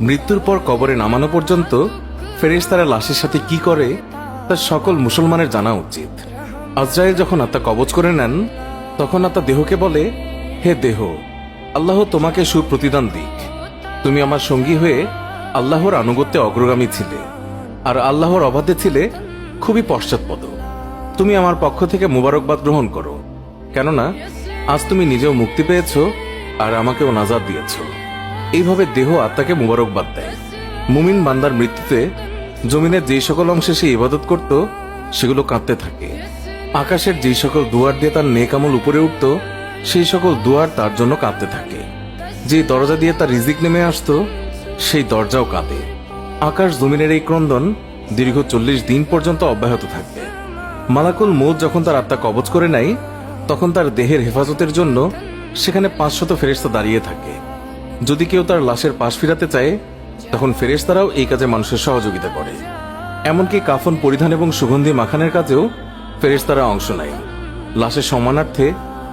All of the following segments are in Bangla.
মৃত্যুর পর কবরে নামানো পর্যন্ত ফেরেশতারা লাশের সাথে কি করে তা সকল মুসলমানের জানা উচিত। আজরাইল যখন আত্মা কবজ করে নেন তখন আত্মা দেহকে বলে, হে দেহ, আল্লাহ তোমাকে সুপ্রতিদান দিক। তুমি আমার সঙ্গী হয়ে আল্লাহর আনুগত্যে অগ্রগামী ছিলে, আর আল্লাহর অবাধে ছিলে খুবই পশ্চাৎপদ। তুমি আমার পক্ষ থেকে মুবারকবাদ গ্রহণ করো, কেননা আজ তুমি নিজেও মুক্তি পেয়েছ আর আমাকেও নাজাত দিয়েছ। এইভাবে দেহ আত্মাকে মুবারকবাদ দেয়। মুমিন বান্দার মৃত্যুতে জমিনের যেই সকল অংশে সে ইবাদত করত সেগুলো কাঁদতে থাকে। আকাশের যেই সকল দুয়ার দিয়ে তার নেক আমল উপরে উঠত সেই সকল দুয়ার তার জন্য কাঁদতে থাকে। যে দরজা দিয়ে তার রিজিক নেমে আসতো সেই দরজাও কাঁদে। আকাশ জমিনের এই ক্রন্দন দীর্ঘ 40 দিন পর্যন্ত অব্যাহত থাকবে। মালাকুল মউত যখন তার আত্মা কবজ করে নেয় তখন তার দেহের হেফাজতের জন্য সেখানে 500 ফেরেশতা দাঁড়িয়ে থাকে। যদি কেউ তার লাশের পাশ ফিরাতে চায় তখন ফেরেশতারাও এই কাজে মানুষের সহযোগিতা করে। এমনকি কাফন পরিধান এবং সুগন্ধি মাখানের কাজেও ফেরেশতারা অংশ নেয়। লাশের সম্মানার্থে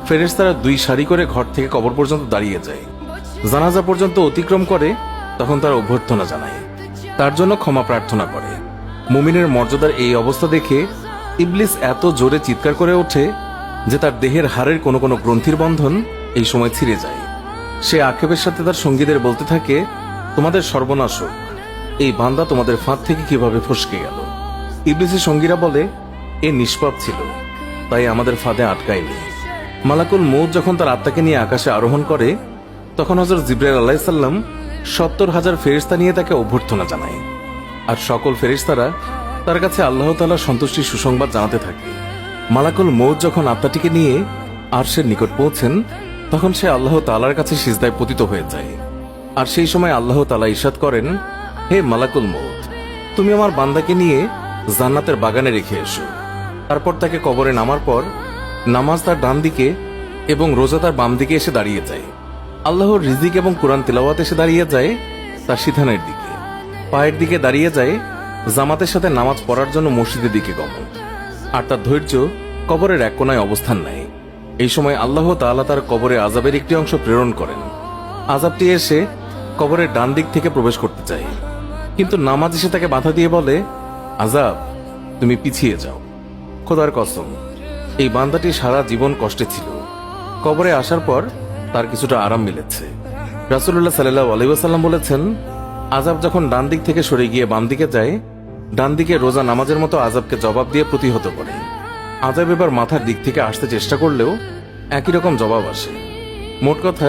ফেরেশতারা 2 সারি করে ঘর থেকে কবর পর্যন্ত দাঁড়িয়ে যায়। জানাজা পর্যন্ত অতিক্রম করে তখন তারা অভ্যর্থনা জানায়, তার জন্য ক্ষমা প্রার্থনা করে। মুমিনের মর্যাদার এই অবস্থা দেখে ইবলিস এত জোরে চিৎকার করে ওঠে যে তার দেহের হাড়ের কোনো কোনো গ্রন্থির বন্ধন এই সময় ছিঁড়ে যায়। সে আক্ষেপের সাথে তার সঙ্গীদের বলতে থাকে, তোমাদের সর্বনাশ হোক, এই বান্দা তোমাদের ফাঁদ থেকে কিভাবে ফসকে গেল। ইবলিসের সঙ্গীরা বলে, এ নিষ্পাপ ছিল, তাই আমাদের ফাঁদে আটকায়নি। মালাকুল মউত যখন তার আত্মাকে নিয়ে আকাশে আরোহণ করে তখন হযরত জিবরাইল আলাইহিস সালাম 70,000 ফেরেশতা নিয়ে তাকে অভ্যর্থনা জানায়। আর সকল ফেরেশতারা তার কাছে আল্লাহ তাআলার সন্তুষ্টির সুসংবাদ জানাতে থাকে। মালাকুল মউত যখন আত্মাটিকে নিয়ে আরশের নিকট পৌঁছেন তখন সে আল্লাহ তাআলার কাছে সিজদায় পতিত হয়ে যায়। আর সেই সময় আল্লাহ তাআলা ইরশাদ করেন, হে মালাকুল মউত, তুমি আমার বান্দাকে নিয়ে জান্নাতের বাগানে রেখে এসো। তারপর তাকে কবরে নামার পর নামাজ তার ডান দিকে এবং রোজা তার বাম দিকে এসে দাঁড়িয়ে যায়। আল্লাহর রিজিক এবং কোরআন তিলাওয়াত এসে দাঁড়িয়ে যায় তার সিধানের দিকে। পায়ের দিকে দাঁড়িয়ে যায় জামাতের সাথে নামাজ পড়ার জন্য মসজিদের দিকে গমন। আর তার ধৈর্য কবরের এক কোনায় অবস্থান নেয়। এই সময় আল্লাহ তাআলা তার কবরে আযাবের একটি অংশ প্রেরণ করেন। আযাবটি এসে কবরের ডান দিক থেকে প্রবেশ করতে চায়, কিন্তু নামাজ এসে তাকে বাধা দিয়ে বলে, আযাব, তুমি পিছিয়ে যাও। খোদার কসম, এই বান্দাটি সারা জীবন কষ্টে ছিল, কবরে আসার পর তার কিছুটা আরাম মিলেছে। রাসূলুল্লাহ সাল্লাল্লাহু আলাইহি ওয়াসাল্লাম বলেছেন, আযাব যখন ডান দিক থেকে সরে গিয়ে বাম দিকে যায়, ডান দিকে রোজা নামাজের মতো আযাবকে জবাব দিয়ে প্রতিহত করে। আযাব এবার মাথার দিক থেকে আসতে চেষ্টা করলেও একই রকম জবাব আসে। মোট কথা,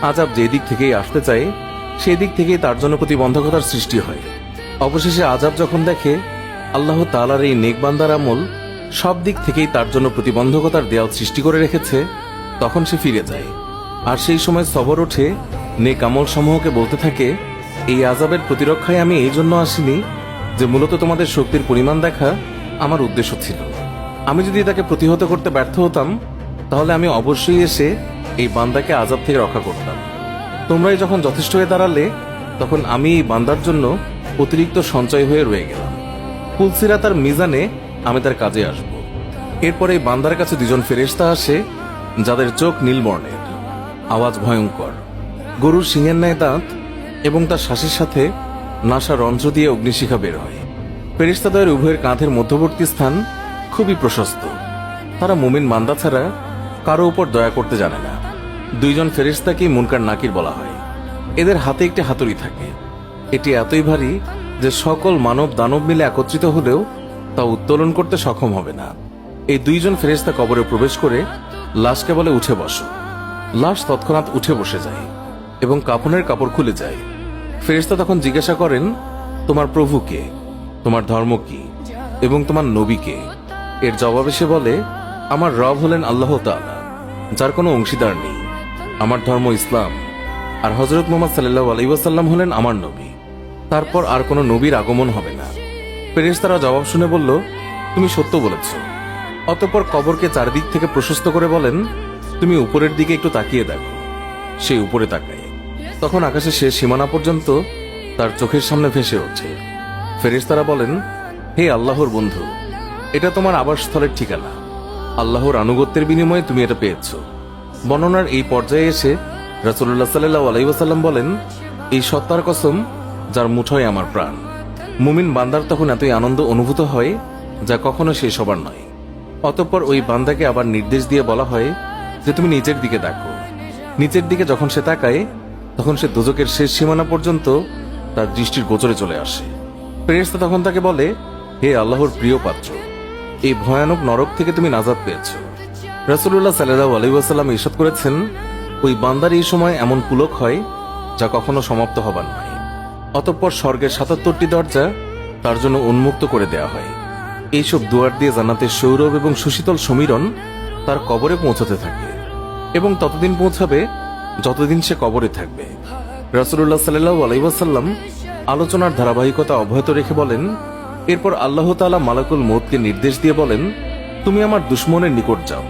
আযাব যে দিক থেকেই আসতে চায় সেই দিক থেকেই তার জন্য প্রতিবন্ধকতার সৃষ্টি হয়। অবশেষে আযাব যখন দেখে আল্লাহ তাআলার এই নেক বান্দার আমল সব দিক থেকেই তার জন্য প্রতিবন্ধকতার দেয়াল সৃষ্টি করে রেখেছে তখন সে ফিরে যায়। আর সেই সময় সবর ওঠে নেক আমল সমূহকে বলতে থাকে, এই আযাবের প্রতিরক্ষায় আমি এই জন্য আসিনি যে মূলত তোমাদের শক্তির পরিমাণ দেখা আমার উদ্দেশ্য ছিল। আমি যদি তাকে প্রতিহত করতে ব্যর্থ হতাম তাহলে আমি অবশ্যই এসে এই বান্দাকে আযাব থেকে রক্ষা করতাম। তোমরাই যখন যথেষ্ট হয়ে দাঁড়ালে তখন আমি এই বান্দার জন্য অতিরিক্ত সঞ্চয় হয়ে রয়ে গেলাম। পুলসিরাত আর মিজানে আমি তার কাজে আসব। এরপরে এই বান্দার কাছে 2 জন ফেরেশতা আসে যাদের চোখ নীল বর্ণের, আওয়াজ ভয়ঙ্কর, গরুর শিঙের ন্যায় দাঁত এবং তার শ্বাসের সাথে নাসা রন্ধ্র দিয়ে অগ্নিশিখা বের হয়। ফেরেশতাদের উভয়ের কাঁধের মধ্যবর্তী স্থান খুবই প্রশস্ত। তারা মুমিন বান্দা ছাড়া কারো উপর দয়া করতে জানে না। 2 জন ফেরেশতাকেই মুনকার নাকির বলা হয়। এদের হাতে একটি হাতুড়ি থাকে। এটি এতই ভারী যে সকল মানব দানব মিলে একত্রিত হলেও তা উত্তোলন করতে সক্ষম হবে না। এই 2 জন ফেরেশতা কবরে প্রবেশ করে লাশকে বলে, উঠে বসো। লাশ তৎক্ষণাৎ উঠে বসে যায় এবং কাফনের কাপড় খুলে যায়। ফেরেশতা তখন জিজ্ঞাসা করেন, তোমার প্রভু কে, তোমার ধর্ম কি এবং তোমার নবী কে? এর জবাবে সে বলে, আমার রব হলেন আল্লাহ তাআলা, যার কোনো অংশীদার নেই। আমার ধর্ম ইসলাম, আর হযরত মুহাম্মদ সাল্লাল্লাহু আলাইহি ওয়াসাল্লাম হলেন আমার নবী। তারপর আর কোনো নবীর আগমন হবে না। ফেরেশতারা জবাব শুনে বলল, তুমি সত্য বলেছ। অতঃপর কবরকে চারদিক থেকে প্রশস্ত করে বলেন, তুমি উপরের দিকে একটু তাকিয়ে দেখো। সে উপরে তাকায়, তখন আকাশে শেষ সীমানা পর্যন্ত তার চোখের সামনে ভেসে ওঠে। ফেরেশতারা বলেন, হে আল্লাহর বন্ধু, এটা তোমার আবাসস্থলের ঠিকানা। আল্লাহর আনুগত্যের বিনিময়ে তুমি এটা পেয়েছ। বর্ণনার এই পর্যায়ে এসে রাসূলুল্লাহ সাল্লাল্লাহু আলাইহি ওয়াসাল্লাম বলেন, এই সত্তার কসম, যার মুঠোয় আমার প্রাণ। মুমিন বান্দার তখন এতই আনন্দ অনুভূত হয় যা কখনো শেষ হবার নয়। অতঃপর ওই বান্দাকে আবার নির্দেশ দিয়ে বলা হয় যে তুমি নিচের দিকে দেখো। নিচের দিকে যখন সে তাকায় তখন সে দোজকের শেষ সীমানা পর্যন্ত তার দৃষ্টির গোচরে চলে আসে। ফেরেশতা তখন তাকে বলে, হে আল্লাহর প্রিয় পাত্র, এই ভয়ানক নরক থেকে তুমি নাজাত পেয়েছ। রাসূলুল্লাহ সাল্লাল্লাহু আলাইহি ওয়াসাল্লাম ইরশাদ করেছেন, ওই বান্দার এই সময় এমন পুলক হয় যা কখনো সমাপ্ত হবার নয়। অতঃপর স্বর্গের ৭৭টি দরজা তার জন্য উন্মুক্ত করে দেয়া হয়। এইসব দুয়ার দিয়ে জান্নাতের সৌরভ এবং সুশীতল সমীরণ তার কবরে পৌঁছাতে থাকে এবং ততদিন পৌঁছাবে যতদিন সে কবরে থাকবে। রাসূলুল্লাহ সাল্লাল্লাহু আলাইহি ওয়াসাল্লাম আলোচনার ধারাবাহিকতা অব্যাহত রেখে বলেন, এরপর আল্লাহ তাআলা মালাকুল মউতকে নির্দেশ দিয়ে বলেন, তুমি আমার দুশমনের নিকট যাও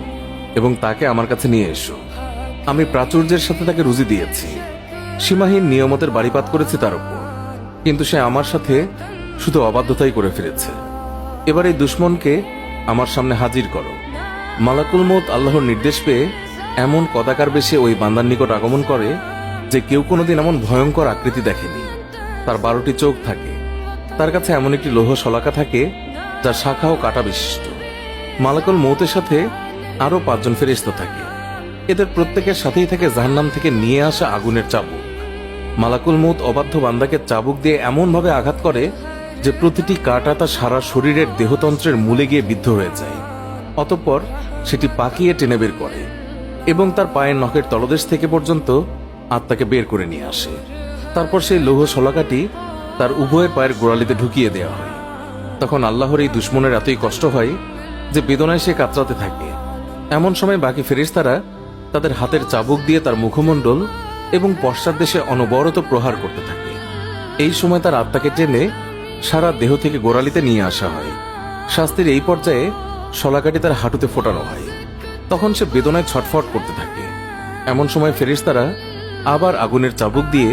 এবং তাকে আমার কাছে নিয়ে এসো। আমি প্রাচুর্যের সাথে তাকে রুজি দিয়েছি, সীমাহীন নিয়ামতের বাড়িপাত করেছি তার উপর, কিন্তু সে আমার সাথে শুধু অবাধ্যতাই করে ফিরেছে। এবার এই দুশমনকে আমার সামনে হাজির করো। মালাকুল মউত আল্লাহর নির্দেশ পেয়ে এমন কদাকার বেশে ওই বান্দার নিকট আগমন করে যে কেউ কোনোদিন এমন ভয়ঙ্কর আকৃতি দেখেনি। তার 12টি চোখ থাকে, তার কাছে এমন একটি লৌহ শলাকা থাকে যার শাখা ও কাঁটা বিশিষ্ট। মালাকুল মউতের সাথে আরো 5 জন ফেরেশতা থাকে। এদের প্রত্যেকের সাথেই থাকে জাহান্নাম থেকে নিয়ে আসা আগুনের চাবুক। মালাকুল মউত অবাধ্য বান্দাকে চাবুক দিয়ে এমন ভাবে আঘাত করে যে প্রতিটি কাঁটা তার সারা শরীরের দেহতন্ত্রের মূলে গিয়ে বিদ্ধ হয়ে যায়। অতঃপর সেটি পাকিয়ে টেনে বের করে এবং তার পায়ের নখের তলদেশ থেকে পর্যন্ত আত্মাকে বের করে নিয়ে আসে। তারপর সেই লৌহ শলাকাটি তার উভয়ের পায়ের গোড়ালিতে ঢুকিয়ে দেওয়া হয়। তখন আল্লাহর এই দুশমনের এতই কষ্ট হয় যে বেদনায় সে কাতরাতে থাকে। এমন সময় বাকি ফেরেশতারা তাদের হাতের চাবুক দিয়ে তার মুখমণ্ডল এবং পশ্চাৎ দেশে অনবরত প্রহার করতে থাকে। এই সময় তার আত্মাকে টেনে সারা দেহ থেকে গোড়ালিতে নিয়ে আসা হয়। শাস্তির এই পর্যায়ে শলাকাটি তার হাঁটুতে ফোটানো হয়। তখন সে বেদনায় ছটফট করতে থাকে। এমন সময় ফেরেশতারা আবার আগুনের চাবুক দিয়ে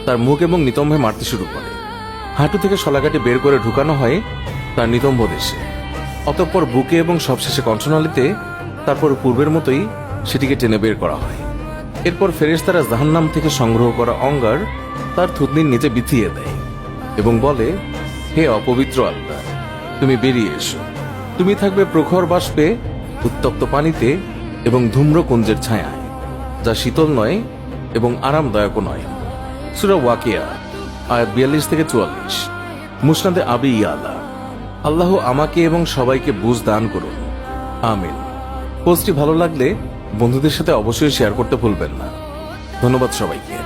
তার মুখ এবং নিতম্বে মারতে শুরু করে। হাঁটু থেকে শলাকাটি বের করে ঢুকানো হয় তার নিতম্ব দেশে। অতঃপর বুকে এবং সবশেষে কণ্ঠনালীতে, তারপর পূর্বের মতোই সেটিকে টেনে বের করা হয়। এরপর ফেরেশতারা জাহান্নাম থেকে সংগ্রহ করা অঙ্গার তার থুতনির নিচে বিছিয়ে দেয় এবং বলে, হে অপবিত্র আত্মা, তুমি বেরিয়ে এসো। তুমি থাকবে প্রখর বাষ্পে, উত্তপ্ত পানিতে এবং ধূম্রকুঞ্জের ছায়ায়, যা শীতল নয় এবং আরামদায়কও নয়। সূরা ওয়াকিয়া আয়াত 42 থেকে 44। মুসনাদে আবি ইয়ালা। আল্লাহ আমাকে এবং সবাইকে বুঝ দান করুন, আমিন। পোস্টটি ভালো লাগলে বন্ধুদের সাথে অবশ্যই শেয়ার করতে ভুলবেন না। ধন্যবাদ সবাইকে।